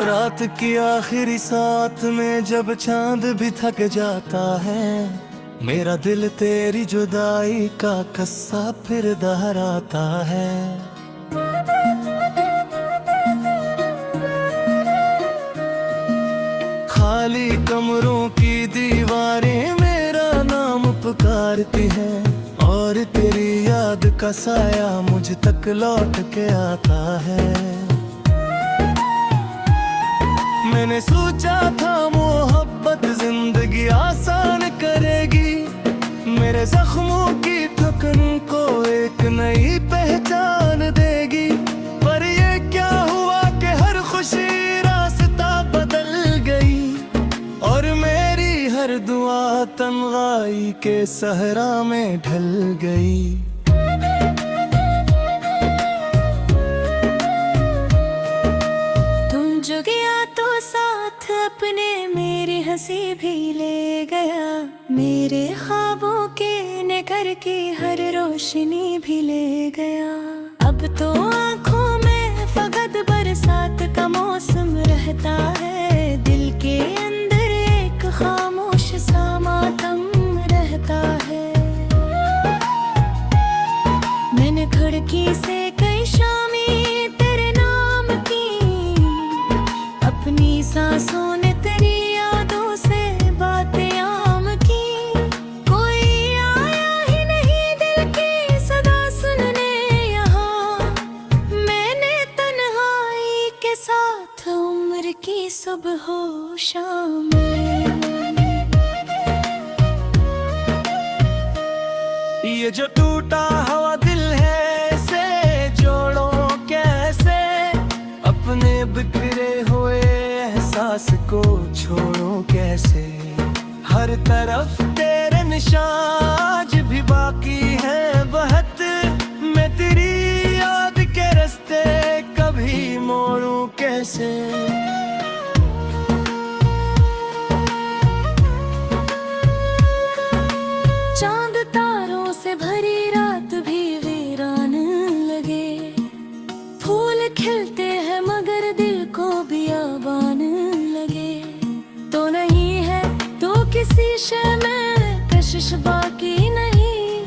रात की आखिरी साथ में जब चांद भी थक जाता है, मेरा दिल तेरी जुदाई का कस्सा फिर दोहराता है। खाली कमरों की दीवारें मेरा नाम पुकारती हैं, और तेरी याद का साया मुझ तक लौट के आता है। मैंने सोचा था मोहब्बत जिंदगी आसान करेगी, मेरे जख्मों की थकन को एक नई पहचान देगी। पर ये क्या हुआ कि हर खुशी रास्ता बदल गई, और मेरी हर दुआ तन्हाई के सहरा में ढल गई। तुम जो गया तो साथ अपने मेरी हंसी भी ले गया, मेरे ख्वाबों के निकर की हर रोशनी भी ले गया। अब तो आँखों में फकत बरसात का मौसम रहता है, दिल के अंदर एक खामोश सा मातम रहता है। मैंने खिड़की से कई शामें तेरे नाम की, अपनी सांसों ने तेरी यादों से बातें आम की। कोई आया ही नहीं दिल की सदा सुनने यहाँ, मैंने तन्हाई के साथ उम्र की सुबह हो शाम। ये जो टूटा हुआ दिल है इसे जोड़ो कैसे, अपने बिखरे हुए एहसास को छोड़ो कैसे। हर तरफ तेरे निशान आज भी बाकी है बहत, मैं तेरी याद के रास्ते कभी मोड़ूं कैसे। चांद तारों से भरी रात भी वीरान लगे, फूल खिलते हैं मगर दिल को बियाबान लगे। तो नहीं है तो किसी शय में कशिश बाकी नहीं,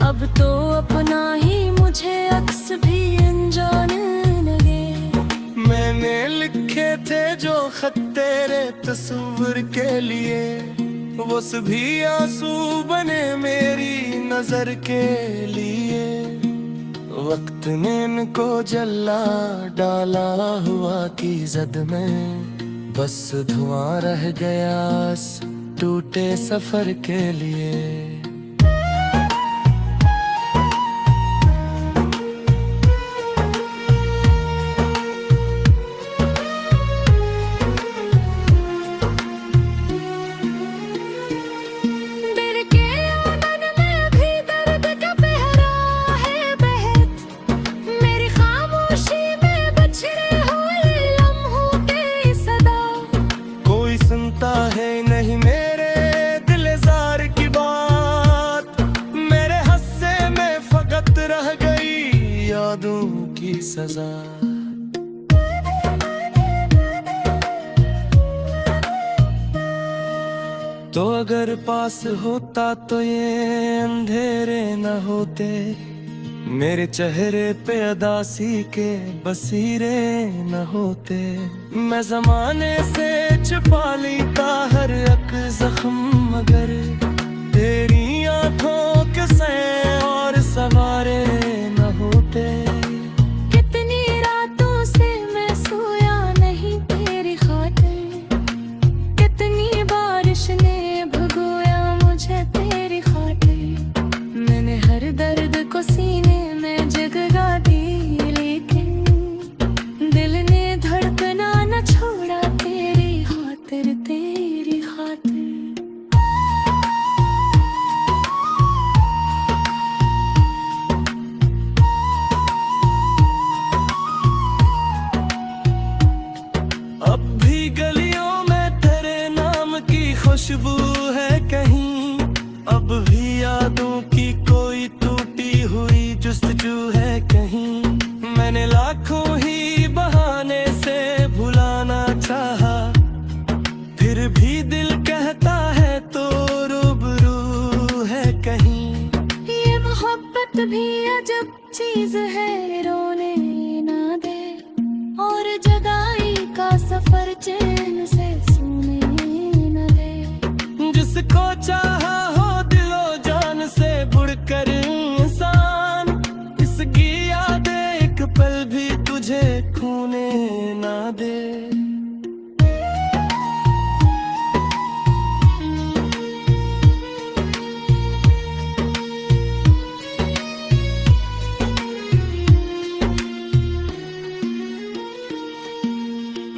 अब तो अपना ही मुझे अक्स भी अनजान लगे। मैंने लिखे थे जो खत तेरे तस्वीर के लिए, वो सभी आंसू बने मेरी नजर के लिए। वक्त ने इनको जला डाला हुआ की जद में, बस धुआं रह गया इस टूटे सफर के लिए। है नहीं मेरे दिलजार की बात, मेरे हस्से में फकत रह गई यादों की सजा। तो अगर पास होता तो ये अंधेरे न होते, मेरे चेहरे पे अदासी के बसीरे न होते। मैं जमाने से छुपा लेता हर एक जख्म, मगर तेरी आंखों के सै और सवारे न होते। कितनी रातों से मैं सोया नहीं तेरी खातिर, कितनी बारिश ने भगोया मुझे तेरी खातिर। मैंने हर दर्द को सीने में जगह दी, लेकिन दिल ने धड़कना न छोड़ा तेरी खातिर, तेरी खातिर। अब भी गलियों में तेरे नाम की खुशबू है कहीं, अब भी यादों की कोई टूटी हुई जुस्तजू है कहीं। मैंने लाखों ही बहाने से भुलाना चैन से सोने न दे। जिसको चाहा हो दिलो जान से बुड़कर इंसान, इसकी यादें एक पल भी तुझे खोने ना दे।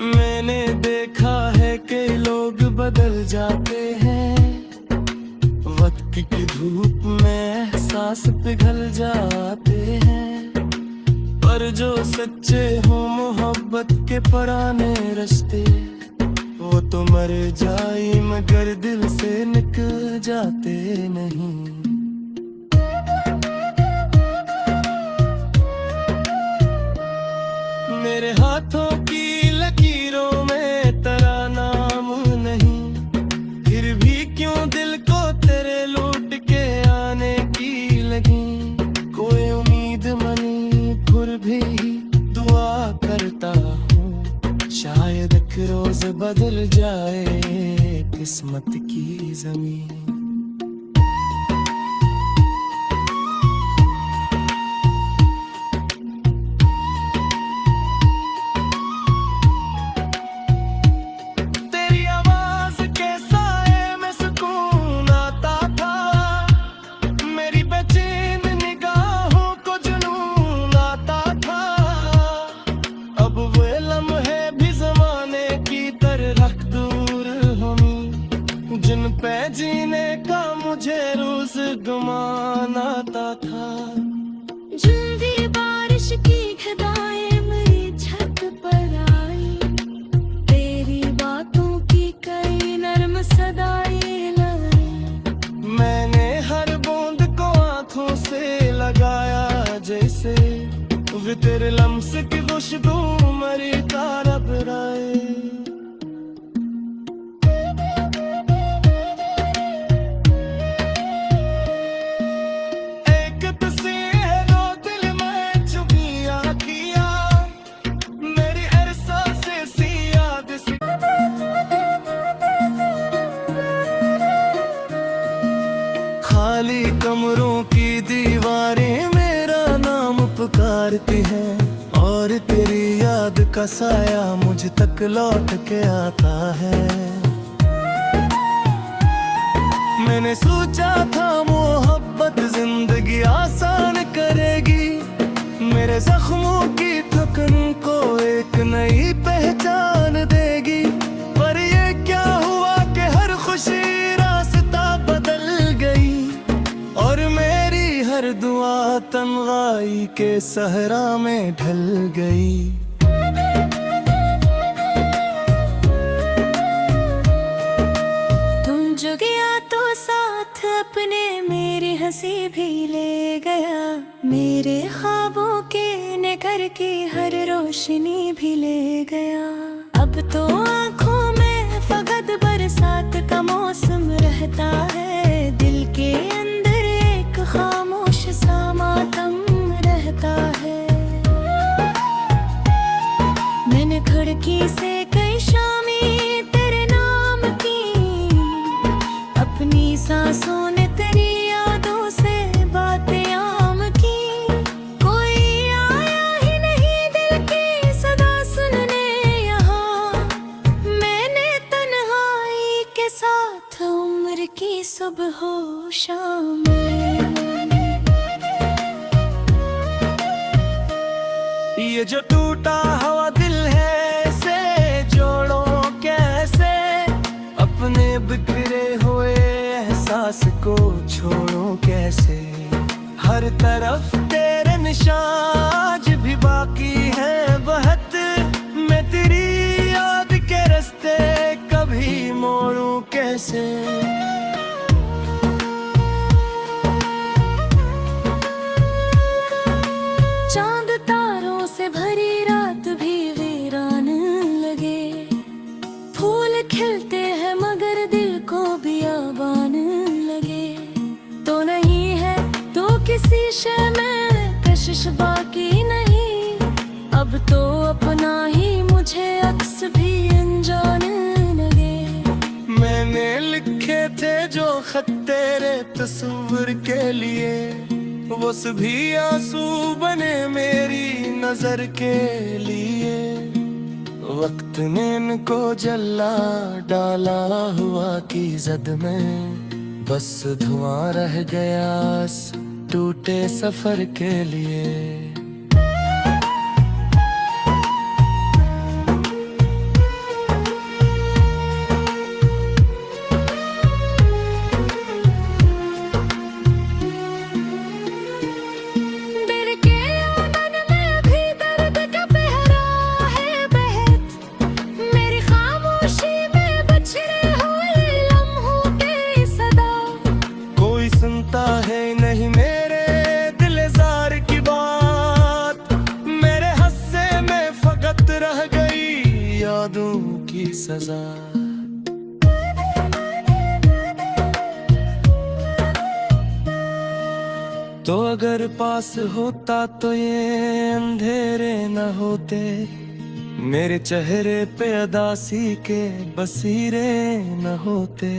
मैंने देखा है कई लोग बदल जाते हैं, वक्त की धूप में एहसास पिघल जाते हैं। पर जो सच्चे हो मोहब्बत के पुराने रिश्ते, वो तो मर जाए मगर दिल से निकल जाते नहीं। मेरे हाथों की लकीरों में तेरा नाम नहीं, फिर भी क्यों दिल को तेरे लौट के आने की लगी। कोई उम्मीद मनी फिर भी दुआ करता हूँ, शायद एक रोज बदल जाए किस्मत की जमीन। जिन पे जीने का मुझे रोज गुमान आता था। जल्दी बारिश की घटाएं मेरी छत पर आई, तेरी बातों की कई नरम सदाएं लाई। मैंने हर बूंद को आंखों से लगाया जैसे, वे तेरे लम्स की खुशबू मरी तारा बराए। खाली कमरों की दीवारें मेरा नाम पुकारती हैं, और तेरी याद का साया मुझ तक लौट के आता है। मैंने सोचा था मोहब्बत जिंदगी आसान करेगी, मेरे जख्मों की थकन को एक नई पहचान देगी। पर ये क्या हुआ कि हर खुशी रास्ता बदल गई, और मेरी हर दुआ तन्हाई के सहरा में ढल गई। तुम जो गया तो साथ अपने मेरी हंसी भी ले गया, मेरे ख्वाबों के निकर की हर रोशनी भी ले गया। अब तो आँखों में फकत बरसात का मौसम रहता है, दिल के अंदर एक खामोश सा मातम रहता है। मैंने खिड़की से कई शामें तेरे नाम की, अपनी सांसों ने तेरी यादों से बातें आम की। कोई आया ही नहीं दिल की सदा सुनने यहाँ, मैंने तन्हाई के साथ उम्र की सुबह हो शाम। ये जो टूटा हुआ दिल है इसे जोड़ो कैसे, अपने बिखरे हुए एहसास को छोड़ो कैसे। हर तरफ तेरे निशान आज भी बाकी है बहत, मैं तेरी याद के रास्ते कभी मोड़ूं कैसे। चांद तारों से भरी रात भी वीरान लगे, फूल खिलते हैं मगर दिल को बियाबान लगे। तो नहीं है तो किसी शय में कशिश बाकी नहीं, अब तो अपना ही मुझे अक्स भी अनजान खत तेरे तस्वीर के लिए, वो सभी आंसू बने मेरी नजर के लिए। वक्त ने इनको जला डाला हुआ की जद में, बस धुआं रह गया इस टूटे सफर के लिए। सुनता है नहीं मेरे दिलजार की बात, मेरे हस्से में फकत रह गई यादों की सजा। तो अगर पास होता तो ये अंधेरे न होते, मेरे चेहरे पे अदासी के बसीरे न होते।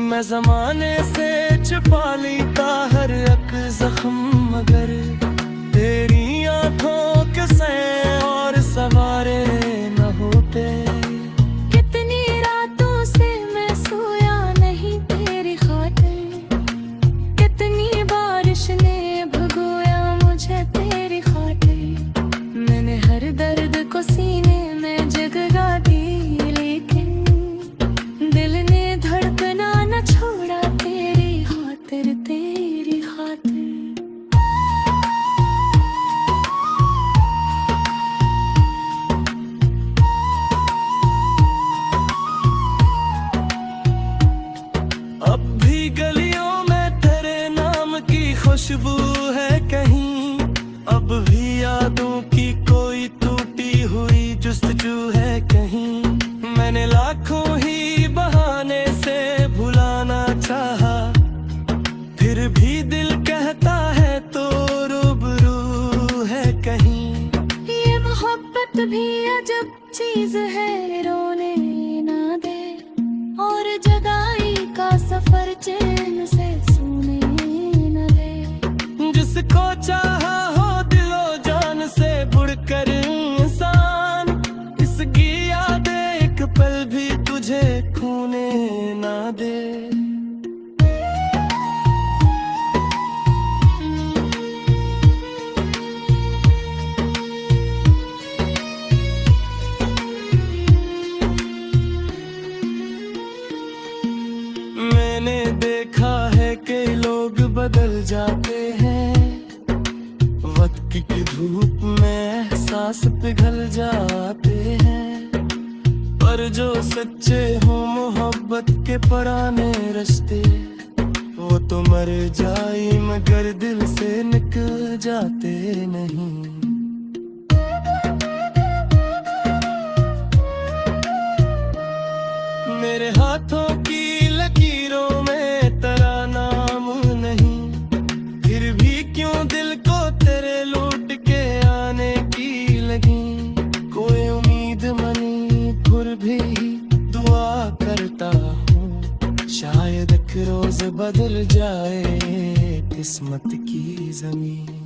मैं जमाने से छुपा लेता हर एक जख्म, मगर तेरी आंखों के से और सवारे न होते। कितनी रातों से मैं सोया नहीं तेरी खातिर, कितनी बारिश ने भगोया मुझे तेरी खातिर। मैंने हर दर्द को सीने में जगह दी, लेकिन दिल ने धड़कना न छोड़ा तेरी खातिर, तेरी खातिर। अब भी गलियों में तेरे नाम की खुशबू है कहीं, अब भी यादों की कोई टूटी हुई जुस्तजू है कहीं। मैंने लाखों ही बहाने से भुलाना चाहा, फिर भी दिल कहता है तो रूबरू है कहीं। ये मोहब्बत भी अजब चीज है, रोने ना दे और जुदाई का सफर चैन से सोने न दे। जिसको चाहा हो दिलो जान से बुड़कर इंसान, इसकी यादें एक पल भी तुझे खोने ना दे। मैंने देखा है कई लोग बदल जाते हैं, वक्त की धूप में एहसास पिघल जाते हैं। पर जो सच्चे हो मोहब्बत के पुराने रिश्ते, वो तो मर जाई मगर दिल से निकल जाते नहीं। मेरे हाथों की लकीरों में तेरा नाम नहीं, फिर भी क्यों दिल को तेरे लौट के आने की लगी। कोई उम्मीद मनी फिर भी दुआ करता हूँ, शायद एक रोज बदल जाए किस्मत की जमीन।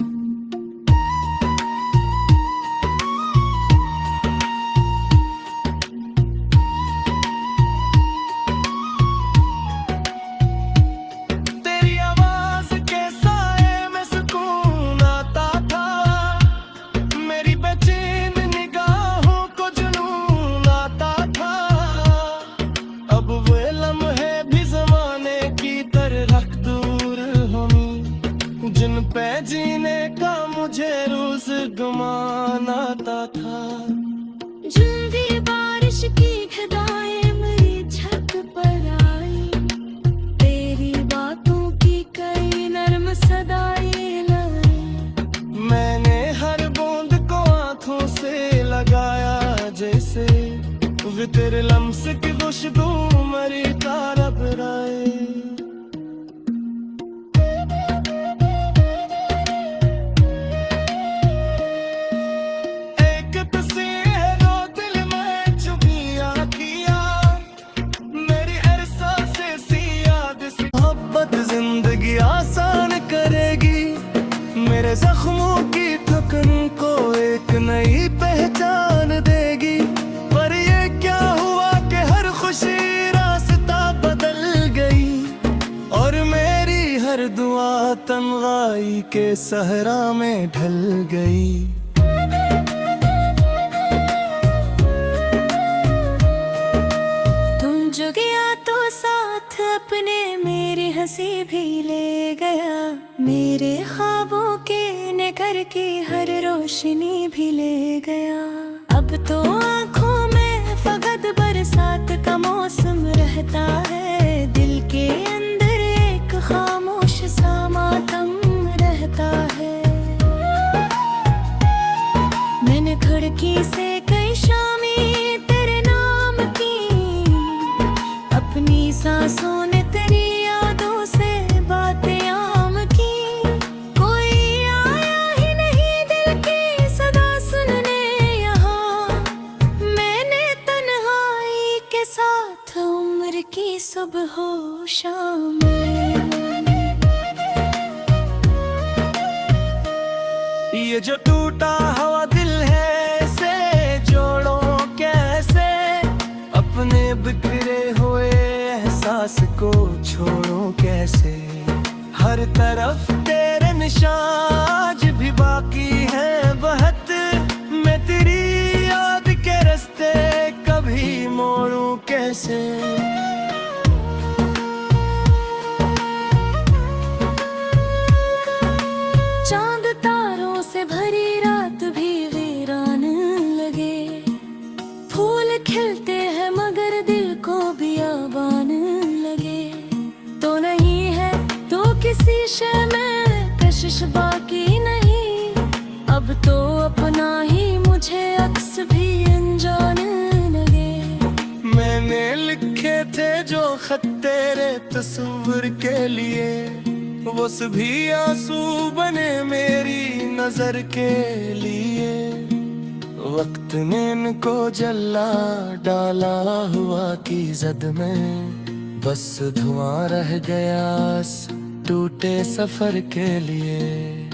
पे जीने का मुझे रोज गुमान आता था। जल्दी बारिश की घटाएं मेरी छत पर आई, तेरी बातों की कई नरम सदाएं लाई। मैंने हर बूंद को आंखों से लगाया जैसे, वे तेरे लम्स की खुशबू मरी तारा बराए। नई पहचान देगी। पर ये क्या हुआ कि हर खुशी रास्ता बदल गई, और मेरी हर दुआ तन्हाई के सहरा में ढल गई। तुम जो गया तो साथ अपने मेरी हंसी भी ले गया, मेरे ख्वाबों के नगर की हर रोशनी भी ले गया। अब तो आँखों में फकत बरसात का मौसम रहता है, दिल के अंदर एक खामोश सा मातम रहता है। मैंने खिड़की से कई शामें तेरे नाम की, अपनी सांसों ने तेरी यादों से बातें आम की। कोई आया ही नहीं दिल की सदा सुनने यहाँ, मैंने तन्हाई के साथ उम्र की सुबह हो शाम। ये जो टूटा हुआ दिल है, इसे जोड़ो कैसे, अपने बिखरे हुए एहसास को छोड़ो कैसे। हर तरफ तेरे निशान आज भी बाकी है बहत, मैं तेरी याद के रास्ते कभी मोड़ूं कैसे। चांद तारों से भरी रात भी वीरान लगे, फूल खिलते हैं मगर दिल को बियाबान लगे। तो नहीं है तो किसी शय में कशिश बाकी नहीं, अब तो अपना ही मुझे अक्स भी अनजान लगे। मैंने लिखे थे जो खत तेरे तस्वीर के लिए, वो सभी आंसू बने मेरी नजर के लिए। वक्त ने इनको जला डाला हुआ की जद में, बस धुआं रह गया इस टूटे सफर के लिए।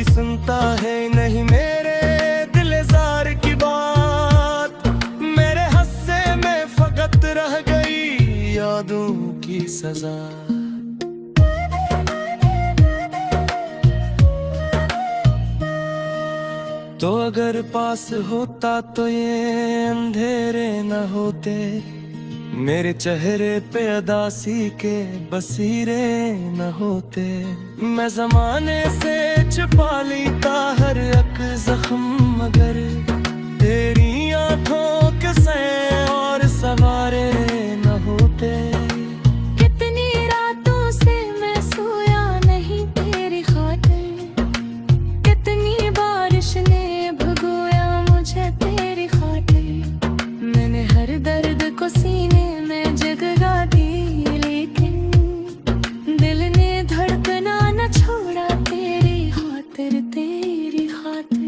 सुनता है नहीं मेरे दिलजार की बात, मेरे हस्से में फकत रह गई यादों की सजा। तो अगर पास होता तो ये अंधेरे न होते, मेरे चेहरे पे अदासी के बसीरे न होते। मैं जमाने से छुपा लेता हर एक जख्म, मगर तेरी आंखों के सैं और सवारे न होते। कितनी रातों से मैं सोया नहीं तेरी खातिर, कितनी बारिश ने भगोया मुझे तेरी खातिर। मैंने हर दर्द को सीने में जगह दी, लेकिन दिल ने धड़कना न छोड़ा तेरी खातिर, तेरी खातिर।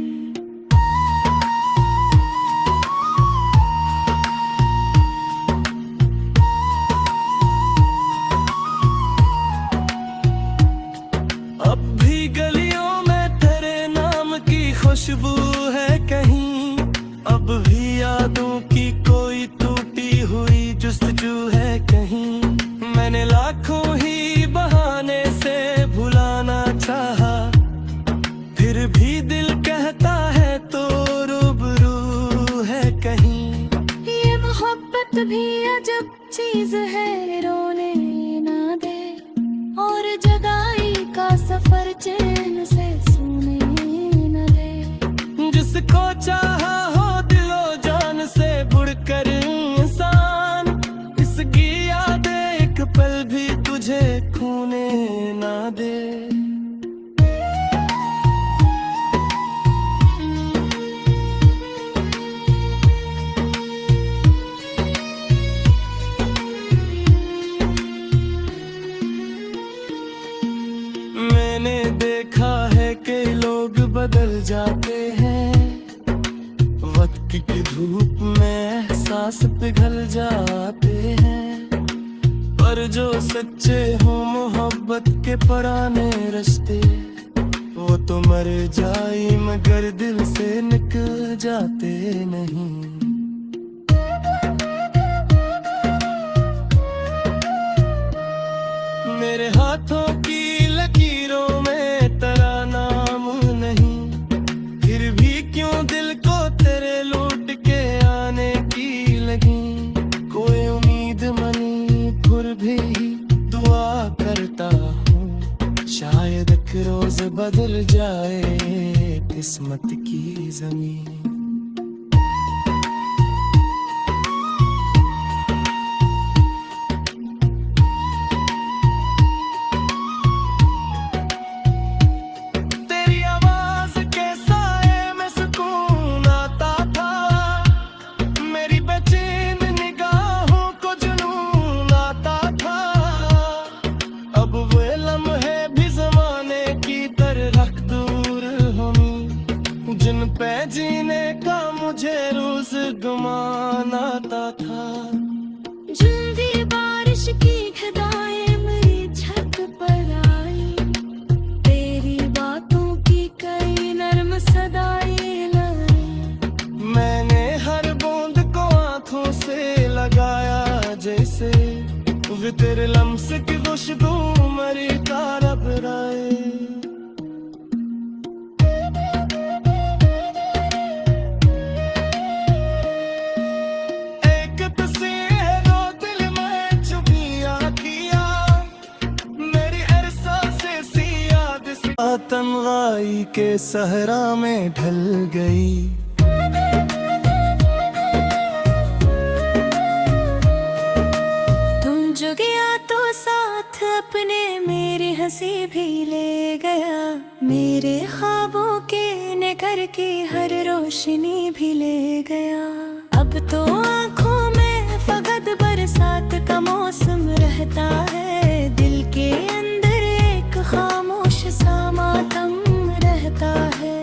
अब भी गलियों में तेरे नाम की खुशबू है कहीं, अब भी यादों की कोई टूटी हुई जुस्तजू है कहीं। मैंने लाखों ही बहाने से भुलाना चाहा, फिर भी दिल कहता है तो रूबरू है कहीं। ये मोहब्बत भी अजब चीज है, रोने ना दे, और जुदाई का सफर चैन से सोने न दे। जिसको चाहा हो दिलो जान से बुड़कर इंसान, इसकी यादें एक पल भी तुझे खोने ना दे। मैंने देखा है कि लोग बदल जाते हैं, वक्त की धूप में एहसास पिघल जाते हैं, पर जो सच्चे हो मोहब्बत के पुराने रिश्ते, वो तो मर जाई मगर दिल से निकल जाते नहीं। मेरे हाथों की लकीरों में तेरा नाम नहीं, फिर भी क्यों दिल को तेरे लौट के आने की लगी। कोई उम्मीद मनी फिर भी दुआ करता हूँ, शायद एक रोज बदल जाए किस्मत की जमीन। जिन पे जीने का मुझे रोज गुमान आता था, जिन भी बारिश की खदाएं मेरी छत पर आई, तेरी बातों की कई नर्म सदाएं लाई। मैंने हर बूंद को आंखों से लगाया जैसे वे तेरे लम्स की खुशबू मरी तारा बराए। तन्हाई के सहरा में ढल गई, तुम जो गया तो साथ अपने मेरी हंसी भी ले गया, मेरे ख्वाबों के नगर की हर रोशनी भी ले गया। अब तो आँखों में फकत बरसात का मौसम रहता है, दिल के अंदर एक खामोश सा मातम रहता है।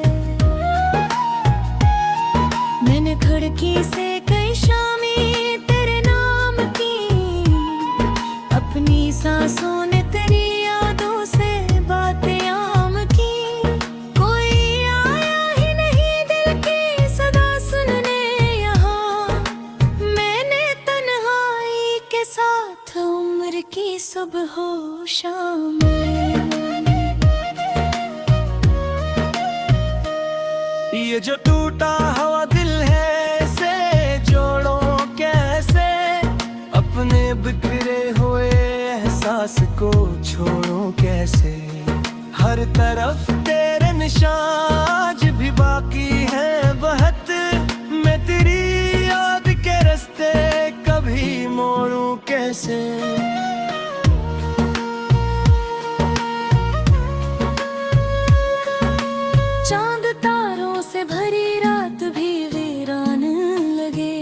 मैंने खिड़की से कई शामें तेरे नाम की, अपनी सांसों ने तेरी यादों से बातें आम की। कोई आया ही नहीं दिल की सदा सुनने यहाँ, मैंने तन्हाई के साथ उम्र की सुबह हो शाम। ये जो टूटा हुआ दिल है इसे जोड़ो कैसे, अपने बिखरे हुए एहसास को छोड़ो कैसे। हर तरफ तेरे निशान आज भी बाकी है बहत, मैं तेरी याद के रास्ते कभी मोड़ूं कैसे। चांद तारों से भरी रात भी वीरान लगे,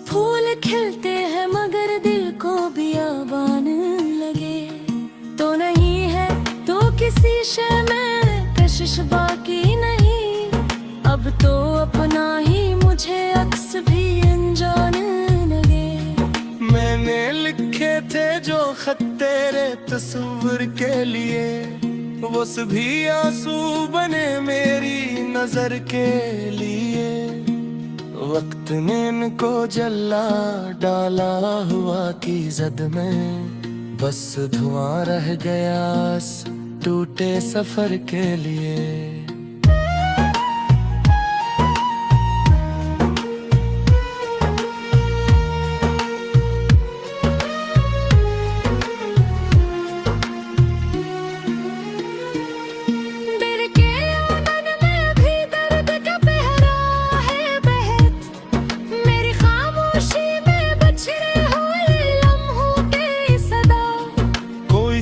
फूल खिलते हैं मगर दिल को बियाबान लगे। तो नहीं है तो किसी शय में कशिश बाकी नहीं, अब तो अपना ही मुझे अक्स भी अनजान लगे। मैंने लिखे थे जो खत तेरे तस्वीर के लिए, वो सभी आंसू बने मेरी नजर के लिए। वक्त ने इनको जला डाला हुआ की जद में, बस धुआं रह गया इस टूटे सफर के लिए।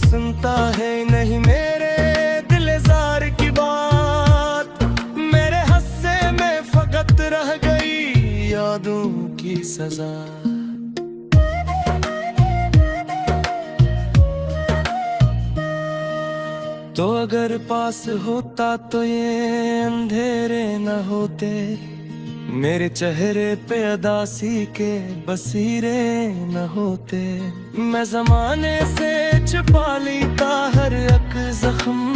सुनता है नहीं मेरे दिलजार की बात, मेरे हस्से में फकत रह गई यादों की सजा। तो अगर पास होता तो ये अंधेरे न होते, मेरे चेहरे पे अदासी के बसीरे न होते। मैं जमाने से छुपा लेता हर एक जख्म